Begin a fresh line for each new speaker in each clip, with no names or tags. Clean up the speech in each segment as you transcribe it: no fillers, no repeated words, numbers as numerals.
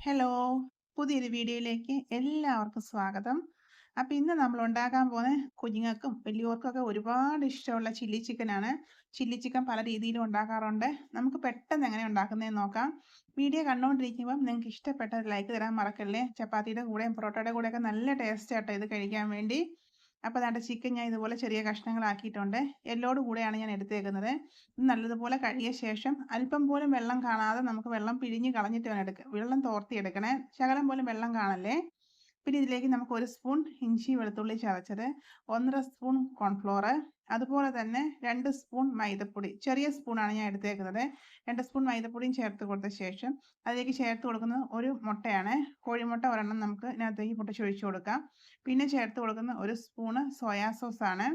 Hello! പുതിയൊരു വീഡിയോയിലേക്ക് എല്ലാവർക്കും സ്വാഗതം. അപ്പൊ ഇന്ന് നമ്മൾ ഉണ്ടാക്കാൻ പോകുന്ന കുഞ്ഞുങ്ങൾക്കും വലിയവർക്കൊക്കെ ഒരുപാട് ഇഷ്ടമുള്ള ചില്ലി ചിക്കനാണ്. ചില്ലി ചിക്കൻ പല രീതിയിലും ഉണ്ടാക്കാറുണ്ട്. നമുക്ക് പെട്ടെന്ന് എങ്ങനെ ഉണ്ടാക്കുന്നതെന്ന് നോക്കാം. വീഡിയോ കണ്ടുകൊണ്ടിരിക്കുമ്പം നിങ്ങൾക്ക് ഇഷ്ടപ്പെട്ട ഒരു ലൈക്ക് തരാൻ മറക്കല്ലേ. ചപ്പാത്തിയുടെ കൂടെയും പൊറോട്ടയുടെ കൂടെയൊക്കെ നല്ല ടേസ്റ്റ് ആട്ടോ ഇത് കഴിക്കാൻ വേണ്ടി. അപ്പോൾ ദാണ്ടെ ചിക്കൻ ഞാൻ ഇതുപോലെ ചെറിയ കഷ്ണങ്ങളാക്കിയിട്ടുണ്ട്. എല്ലോട് കൂടെയാണ് ഞാൻ എടുത്തേക്കുന്നത്. ഇത് നല്ലതുപോലെ കഴുകിയ ശേഷം അല്പം പോലും വെള്ളം കാണാതെ നമുക്ക് വെള്ളം പിഴിഞ്ഞ് കളഞ്ഞിട്ട് വേണം വെള്ളം തോർത്തിയെടുക്കണേ. ശകലം പോലും വെള്ളം കാണല്ലേ. പിന്നെ ഇതിലേക്ക് നമുക്ക് 1 സ്പൂൺ ഇഞ്ചി വെളുത്തുള്ളി ചതച്ചത്, 1½ സ്പൂൺ കോൺഫ്ലോർ, അതുപോലെ തന്നെ 2 സ്പൂൺ മൈദപ്പൊടി. ചെറിയ സ്പൂണാണ് ഞാൻ എടുത്തേക്കുന്നത്. 2 സ്പൂൺ മൈദപ്പൊടിയും ചേർത്ത് കൊടുത്ത ശേഷം അതിലേക്ക് ചേർത്ത് കൊടുക്കുന്നത് ഒരു മുട്ടയാണ്. കോഴിമുട്ട ഒരെണ്ണം നമുക്ക് ഇതിനകത്തേക്ക് പൊട്ടിച്ചൊഴിച്ച് കൊടുക്കാം. പിന്നെ ചേർത്ത് കൊടുക്കുന്ന 1 സ്പൂണ് സോയാ സോസാണ്.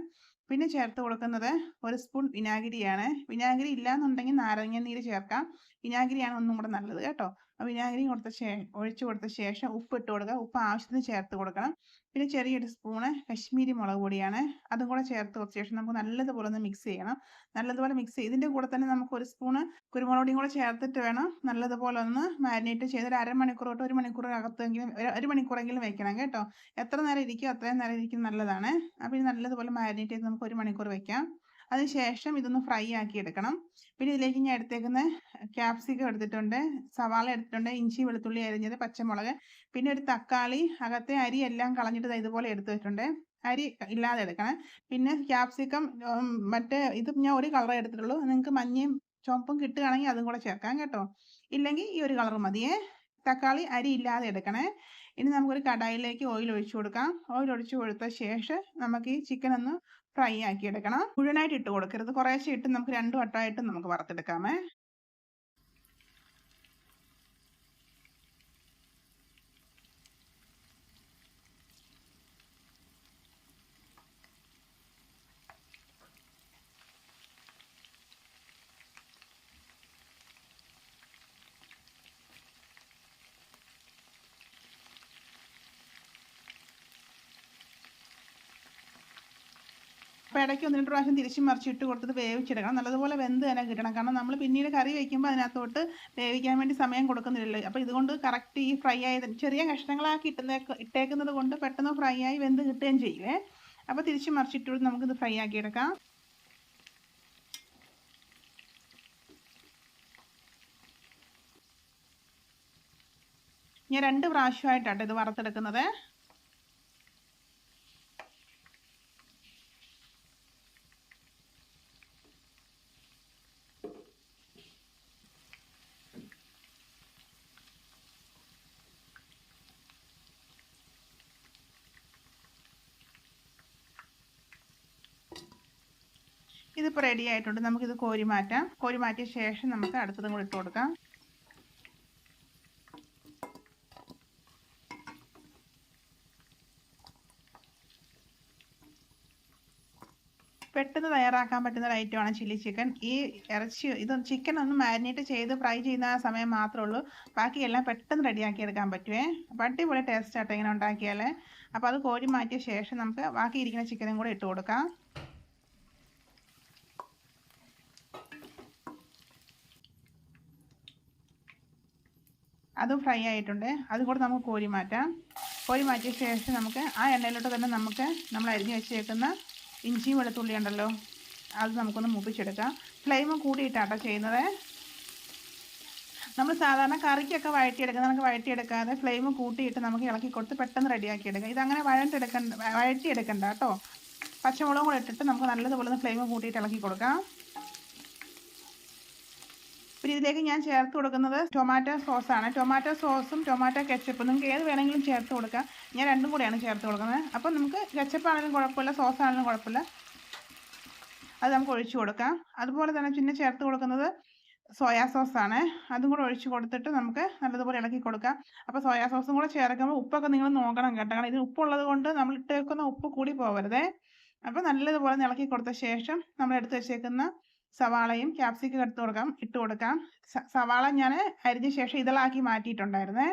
പിന്നെ ചേർത്ത് കൊടുക്കുന്നത് 1 സ്പൂൺ വിനാഗിരിയാണ്. വിനാഗിരി ഇല്ലാന്നുണ്ടെങ്കിൽ നാരങ്ങാനീര് ചേർക്കാം. വിനാഗിരിയാണ് ഒന്നും കൂടെ നല്ലത് കേട്ടോ. വിനാഗിരി ഒഴിച്ച് കൊടുത്ത ശേഷം ഉപ്പ് ഇട്ട് കൊടുക്കുക. ഉപ്പ് ആവശ്യത്തിന് ചേർത്ത് കൊടുക്കണം. പിന്നെ ചെറിയൊരു സ്പൂണ് കശ്മീരി മുളക് പൊടിയാണ്. അതും കൂടെ ചേർത്ത് കൊടുത്ത ശേഷം നമുക്ക് നല്ലതുപോലെ ഒന്ന് മിക്സ് ചെയ്യണം. നല്ലതുപോലെ മിക്സ് ചെയ്ത് ഇതിൻ്റെ കൂടെ തന്നെ നമുക്ക് 1 സ്പൂണ് കുരുമുളക് പൊടിയും കൂടെ ചേർത്തിട്ട് വേണം നല്ലതുപോലെ ഒന്ന് മാരിനേറ്റ് ചെയ്ത് ഒരു അരമണിക്കൂർ തൊട്ട് 1 മണിക്കൂറിനകത്തെങ്കിലും 1 മണിക്കൂറെങ്കിലും വെക്കണം കേട്ടോ. എത്ര നേരം ഇരിക്കുമോ അത്രയും നേരം ഇരിക്കുന്നത് നല്ലതാണ്. അപ്പോൾ ഇത് നല്ലതുപോലെ മാരിനേറ്റ് ചെയ്ത് നമുക്ക് 1 മണിക്കൂർ വെക്കാം. അതിനുശേഷം ഇതൊന്ന് ഫ്രൈ ആക്കി എടുക്കണം. പിന്നെ ഇതിലേക്ക് ഞാൻ എടുത്തേക്കുന്ന ക്യാപ്സിക്കം എടുത്തിട്ടുണ്ട്, സവാള എടുത്തിട്ടുണ്ട്, ഇഞ്ചി വെളുത്തുള്ളി അരിഞ്ഞത്, പച്ചമുളക്, പിന്നെ ഒരു തക്കാളി, അകത്തെ അരി എല്ലാം കളഞ്ഞിട്ട് ഇതുപോലെ എടുത്ത് വെച്ചിട്ടുണ്ട്. അരി ഇല്ലാതെ എടുക്കണം. പിന്നെ ക്യാപ്സിക്കം ഇത് ഞാൻ ഒരു കളറേ എടുത്തിട്ടുള്ളൂ. നിങ്ങൾക്ക് മഞ്ഞയും ചുവപ്പും കിട്ടുകയാണെങ്കിൽ അതും കൂടെ ചേർക്കാം കേട്ടോ. ഇല്ലെങ്കിൽ ഈ ഒരു കളർ മതിയേ. തക്കാളി അരി ഇല്ലാതെ എടുക്കണേ. ഇനി നമുക്കൊരു കടായിലേക്ക് ഓയിൽ ഒഴിച്ചു കൊടുക്കാം. ഓയിൽ ഒഴിച്ചു കൊടുത്ത ശേഷം നമുക്ക് ഈ ചിക്കൻ ഒന്ന് ഫ്രൈ ആക്കി എടുക്കണം. മുഴുവനായിട്ട് ഇട്ട് കൊടുക്കരുത്. കുറേശ്ശെ ഇട്ട് നമുക്ക് 2 വട്ടമായിട്ട് നമുക്ക് വറുത്തെടുക്കാമേ. അപ്പോൾ ഇടയ്ക്ക് 1-2 പ്രാവശ്യം തിരിച്ചും മറിച്ചും ഇട്ട് കൊടുത്തിട്ട് വേവിച്ചെടുക്കണം. നല്ലതുപോലെ വെന്ത് തന്നെ കിട്ടണം. കാരണം നമ്മൾ പിന്നീട് കറി വയ്ക്കുമ്പോൾ അതിനകത്തോട്ട് വേവിക്കാൻ വേണ്ടി സമയം കൊടുക്കുന്നില്ലല്ലോ. അപ്പോൾ ഇതുകൊണ്ട് കറക്റ്റ് ഈ ഫ്രൈ ആയത് ചെറിയ കഷ്ണങ്ങളാക്കി ഇട്ടേക്കുന്നത് കൊണ്ട് പെട്ടെന്ന് ഫ്രൈ ആയി വെന്ത് കിട്ടുകയും ചെയ്യുമേ. അപ്പോൾ തിരിച്ചും മറിച്ചിട്ട് നമുക്കിത് ഫ്രൈ ആക്കി എടുക്കാം. ഞാൻ 2 പ്രാവശ്യമായിട്ടാണ് ഇത് വറുത്തെടുക്കുന്നത്. ഇതിപ്പോൾ റെഡി ആയിട്ടുണ്ട്. നമുക്കിത് കോരി മാറ്റാം. കോരി മാറ്റിയ ശേഷം നമുക്ക് അടുത്തതും കൂടി ഇട്ട് കൊടുക്കാം. പെട്ടെന്ന് തയ്യാറാക്കാൻ പറ്റുന്ന ഒരു ഐറ്റമാണ് ചില്ലി ചിക്കൻ. ഈ ചിക്കൻ ഒന്ന് മാരിനേറ്റ് ചെയ്ത് ഫ്രൈ ചെയ്യുന്ന ആ സമയം മാത്രമേ ഉള്ളൂ. ബാക്കിയെല്ലാം പെട്ടെന്ന് റെഡിയാക്കി എടുക്കാൻ പറ്റുമേ. അപ്പോൾ അടിപൊളി ടേസ്റ്റ് ആട്ടോ ഇങ്ങനെ ഉണ്ടാക്കിയാൽ. അപ്പോൾ അത് കോരി മാറ്റിയ ശേഷം നമുക്ക് ബാക്കി ഇരിക്കുന്ന ചിക്കനും കൂടെ ഇട്ട് കൊടുക്കാം. അതും ഫ്രൈ ആയിട്ടുണ്ട്. അതും കൂടെ നമുക്ക് കോരി മാറ്റാം. കോരി മാറ്റിയ ശേഷം നമുക്ക് ആ എണ്ണയിലോട്ട് തന്നെ നമ്മൾ അരിഞ്ഞ് വെച്ചേക്കുന്ന ഇഞ്ചിയും വെളുത്തുള്ളി ഉണ്ടല്ലോ, അത് നമുക്കൊന്ന് മൂപ്പിച്ചെടുക്കാം. ഫ്ലെയിം കൂട്ടിയിട്ടാട്ടോ ചെയ്യുന്നത്. നമ്മൾ സാധാരണ കറിക്കൊക്കെ നമുക്ക് വഴറ്റിയെടുക്കാതെ ഫ്ലെയിം കൂട്ടിയിട്ട് നമുക്ക് ഇളക്കി കൊടുത്ത് പെട്ടെന്ന് റെഡിയാക്കി എടുക്കാം. ഇതങ്ങനെ വഴറ്റിയെടുക്കണ്ട കേട്ടോ. പച്ചമുളകും കൂടെ ഇട്ടിട്ട് നമുക്ക് നല്ലതുപോലെ ഫ്ലെയിം കൂട്ടിയിട്ട് ഇളക്കി കൊടുക്കാം. പിന്നെ ഇതിലേക്ക് ഞാൻ ചേർത്ത് കൊടുക്കുന്നത് ടൊമാറ്റോ സോസാണ്. ടൊമാറ്റോ സോസും ടൊമാറ്റോ കെച്ചപ്പും നിങ്ങൾക്ക് ഏത് വേണമെങ്കിലും ചേർത്ത് കൊടുക്കാം. ഞാൻ രണ്ടും കൂടെയാണ് ചേർത്ത് കൊടുക്കുന്നത്. അപ്പോൾ നമുക്ക് കെച്ചപ്പാണെങ്കിലും കുഴപ്പമില്ല, സോസാണെങ്കിലും കുഴപ്പമില്ല. അത് നമുക്ക് ഒഴിച്ചു കൊടുക്കാം. അതുപോലെ തന്നെ പിന്നെ ചേർത്ത് കൊടുക്കുന്നത് സോയാ സോസാണ്. അതും കൂടെ ഒഴിച്ച് കൊടുത്തിട്ട് നമുക്ക് നല്ലതുപോലെ ഇളക്കി കൊടുക്കാം. അപ്പോൾ സോയാ സോസും കൂടെ ചേർക്കുമ്പോൾ ഉപ്പൊക്കെ നിങ്ങൾ നോക്കണം കേട്ടോ. കാരണം ഇതിന് ഉപ്പുള്ളത് കൊണ്ട് നമ്മൾ ഇട്ടേക്കുന്ന ഉപ്പ് കൂടി പോകരുതേ. അപ്പോൾ നല്ലതുപോലെ ഇളക്കി കൊടുത്ത ശേഷം നമ്മൾ എടുത്ത് വെച്ചേക്കുന്ന സവാളയും ക്യാപ്സിക്കം ഇട്ട് കൊടുക്കാം. സവാള ഞാൻ അരിഞ്ഞ ശേഷം ഇതളാക്കി മാറ്റിയിട്ടുണ്ടായിരുന്നേ.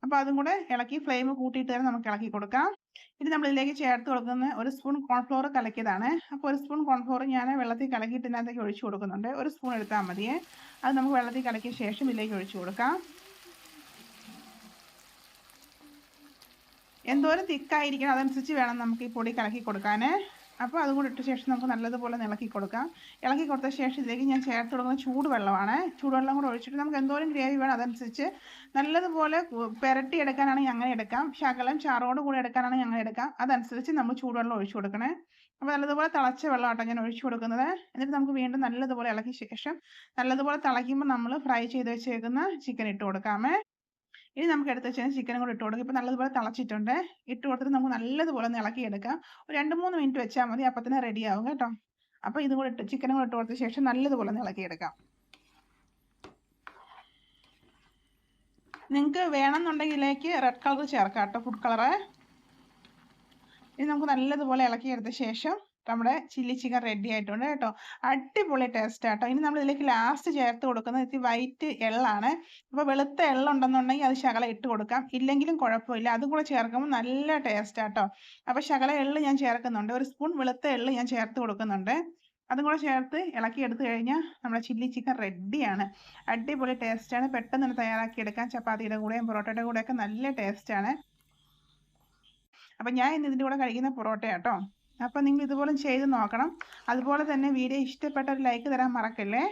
അപ്പോൾ അതും കൂടെ ഇളക്കി ഫ്ലെയിം കൂട്ടിയിട്ട് തന്നെ നമുക്ക് ഇളക്കി കൊടുക്കാം. ഇനി നമ്മൾ ഇതിലേക്ക് ചേർത്ത് കൊടുക്കുന്ന 1 സ്പൂൺ കോൺഫ്ലോർ കലക്കിയതാണ്. അപ്പോൾ 1 സ്പൂൺ കോൺഫ്ലോർ ഞാൻ വെള്ളത്തിൽ കലക്കിയിട്ട് ഇതിനകത്തേക്ക് ഒഴിച്ചു കൊടുക്കുന്നുണ്ട്. 1 സ്പൂൺ എടുത്താൽ മതിയേ. അത് നമുക്ക് വെള്ളത്തിൽ കലക്കിയ ശേഷം ഇതിലേക്ക് ഒഴിച്ചു കൊടുക്കാം. എന്തോരം തിക്കായിരിക്കണം അതനുസരിച്ച് വേണം നമുക്ക് ഈ പൊടി കലക്കി കൊടുക്കാൻ. അപ്പോൾ അതും കൂടി ഇട്ട ശേഷം നമുക്ക് നല്ലതുപോലെ ഇളക്കി കൊടുക്കാം. ഇളക്കി കൊടുത്ത ശേഷം ഇതിലേക്ക് ഞാൻ ചേർത്ത് കൊടുക്കുന്ന ചൂടുവെള്ളമാണ്. ചൂടുവെള്ളം കൂടെ ഒഴിച്ചിട്ട് നമുക്ക് എന്തോരം ഗ്രേവി വേണം അതനുസരിച്ച് നല്ലതുപോലെ പുരട്ടി എടുക്കാനാണെങ്കിൽ അങ്ങനെ എടുക്കാം. ശകലം ചാറോട് കൂടി എടുക്കാനാണെങ്കിൽ അങ്ങനെ എടുക്കാം. അതനുസരിച്ച് നമ്മൾ ചൂടുവെള്ളം ഒഴിച്ചു കൊടുക്കണേ. അപ്പോൾ നല്ലതുപോലെ തിളച്ച വെള്ളമാട്ടോ ഞാൻ ഒഴിച്ചു കൊടുക്കുന്നത്. എന്നിട്ട് നമുക്ക് വീണ്ടും നല്ലതുപോലെ ഇളക്കിയ ശേഷം നല്ലതുപോലെ തിളയ്ക്കുമ്പോൾ നമ്മൾ ഫ്രൈ ചെയ്ത് വെച്ചേക്കുന്ന ചിക്കൻ ഇട്ട് കൊടുക്കാമേ. ഇനി നമുക്ക് എടുത്ത് വെച്ചാൽ ചിക്കനും കൂടി ഇട്ട് കൊടുക്കും. ഇപ്പോൾ നല്ലതുപോലെ തിളച്ചിട്ടുണ്ട്. ഇട്ട് കൊടുത്തിട്ട് നമുക്ക് നല്ലതുപോലെ ഒന്ന് ഇളക്കിയെടുക്കാം. ഒരു 2-3 മിനിറ്റ് വെച്ചാൽ മതി. അപ്പോൾ തന്നെ റെഡി ആവും കേട്ടോ. അപ്പോൾ ഇതും കൂടി ഇട്ട് ചിക്കനും കൂടി ഇട്ട് കൊടുത്ത ശേഷം നല്ലതുപോലെ ഒന്ന് ഇളക്കിയെടുക്കാം. നിങ്ങൾക്ക് വേണമെന്നുണ്ടെങ്കിൽ ഇതിലേക്ക് റെഡ് കളർ ചേർക്കാം കേട്ടോ, ഫുഡ് കളറ്. ഇനി നമുക്ക് നല്ലതുപോലെ ഇളക്കിയെടുത്ത ശേഷം നമ്മുടെ ചില്ലി ചിക്കൻ റെഡി ആയിട്ടുണ്ട് കേട്ടോ. അടിപൊളി ടേസ്റ്റ് ആട്ടോ. ഇനി നമ്മൾ ഇതിലേക്ക് ലാസ്റ്റ് ചേർത്ത് കൊടുക്കുന്നത് ഇത്തിരി വൈറ്റ് എള്ളാണ്. അപ്പോൾ വെളുത്ത എള്ളുണ്ടെന്നുണ്ടെങ്കിൽ അത് ശകലം ഇട്ട് കൊടുക്കാം. ഇല്ലെങ്കിലും കുഴപ്പമില്ല. അതും കൂടെ ചേർക്കുമ്പോൾ നല്ല ടേസ്റ്റ് ആട്ടോ. അപ്പോൾ ശകലം എള്ള് ഞാൻ ചേർക്കുന്നുണ്ട്. 1 സ്പൂൺ വെളുത്ത എള്ള് ഞാൻ ചേർത്ത് കൊടുക്കുന്നുണ്ട്. അതും കൂടെ ചേർത്ത് ഇളക്കി എടുത്തു കഴിഞ്ഞാൽ നമ്മുടെ ചില്ലി ചിക്കൻ റെഡിയാണ്. അടിപൊളി ടേസ്റ്റാണ്. പെട്ടെന്ന് തന്നെ തയ്യാറാക്കി എടുക്കാം. ചപ്പാത്തിയുടെ കൂടെയും പൊറോട്ടയുടെ കൂടെയൊക്കെ നല്ല ടേസ്റ്റാണ്. അപ്പം ഞാൻ ഇന്ന് ഇതിൻ്റെ കൂടെ കഴിക്കുന്ന പൊറോട്ടയാട്ടോ. അപ്പം നിങ്ങൾ ഇതുപോലെ ചെയ്ത് നോക്കണം. അതുപോലെ തന്നെ വീഡിയോ ഇഷ്ടപ്പെട്ട ഒരു ലൈക്ക് തരാൻ മറക്കല്ലേ.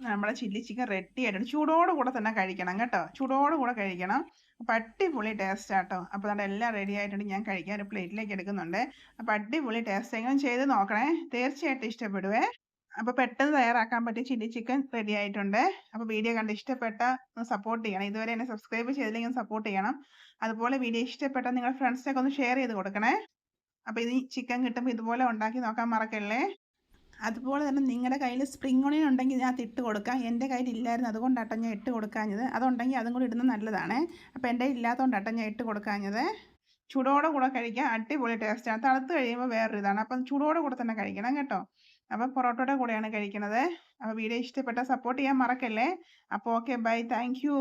നമ്മുടെ ചില്ലി ചിക്കൻ റെഡി ആയിട്ടുണ്ട്. ചൂടോട് കൂടെ തന്നെ കഴിക്കണം കേട്ടോ. ചൂടോട് കൂടെ കഴിക്കണം. അപ്പോൾ അടിപൊളി ടേസ്റ്റ് ആട്ടോ. അപ്പോൾ അതുകൊണ്ട് എല്ലാം റെഡി ആയിട്ടുണ്ട്. ഞാൻ കഴിക്കാൻ ഒരു പ്ലേറ്റിലേക്ക് എടുക്കുന്നുണ്ട്. അപ്പോൾ അടിപൊളി ടേസ്റ്റ്. എങ്ങനെ ചെയ്ത് നോക്കണേ. തീർച്ചയായിട്ടും ഇഷ്ടപ്പെടുവേ. അപ്പോൾ പെട്ടെന്ന് തയ്യാറാക്കാൻ പറ്റിയ ചില്ലി ചിക്കൻ റെഡി ആയിട്ടുണ്ട്. അപ്പോൾ വീഡിയോ കണ്ട് ഇഷ്ടപ്പെട്ട സപ്പോർട്ട് ചെയ്യണം. ഇതുവരെ എന്നെ സബ്സ്ക്രൈബ് ചെയ്തില്ലെങ്കിൽ സപ്പോർട്ട് ചെയ്യണം. അതുപോലെ വീഡിയോ ഇഷ്ടപ്പെട്ട നിങ്ങളുടെ ഫ്രണ്ട്സിനൊക്കെ ഒന്ന് ഷെയർ ചെയ്ത് കൊടുക്കണേ. അപ്പോൾ ഈ ചിക്കൻ കിട്ടുമ്പോൾ ഇതുപോലെ ഉണ്ടാക്കി നോക്കാൻ മറക്കല്ലേ. അതുപോലെ തന്നെ നിങ്ങളുടെ കയ്യിൽ സ്പ്രിംഗ് ഓണിയൻ ഉണ്ടെങ്കിൽ ഇതിനകത്ത് ഇട്ട് കൊടുക്കാം. എൻ്റെ കയ്യിൽ ഇല്ലായിരുന്നു, അതുകൊണ്ടാട്ടോ ഞാൻ ഇട്ട് കൊടുക്കാഞ്ഞത്. അതുണ്ടെങ്കിൽ അതും കൂടി ഇടുന്നത് നല്ലതാണ്. അപ്പോൾ എൻ്റെ ഇല്ലാത്തതുകൊണ്ടാട്ടോ ഞാൻ ഇട്ട് കൊടുക്കാഞ്ഞത്. ചൂടോടെ കൂടെ കഴിക്കാം. അടിപൊളി ടേസ്റ്റാണ്. തണുത്ത് കഴിയുമ്പോൾ വേറൊരു ഇതാണ്. അപ്പം ചൂടോടെ കൂടെ തന്നെ കഴിക്കണം കേട്ടോ. അപ്പം പൊറോട്ടയുടെ കൂടെയാണ് കഴിക്കുന്നത്. അപ്പോൾ വീഡിയോ ഇഷ്ടപ്പെട്ടാൽ സപ്പോർട്ട് ചെയ്യാൻ മറക്കല്ലേ. അപ്പോൾ ഓക്കെ, ബൈ, താങ്ക് യു.